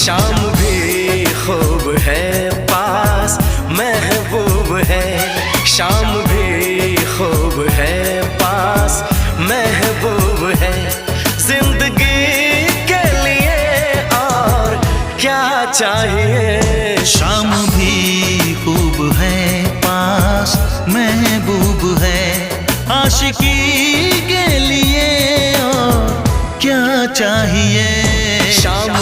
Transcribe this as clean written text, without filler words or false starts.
शाम भी खूब है पास महबूब है, शाम भी खूब है पास महबूब है। जिंदगी के लिए और क्या चाहिए। शाम भी खूब है पास महबूब है, आशिकी के लिए और क्या चाहिए। शाम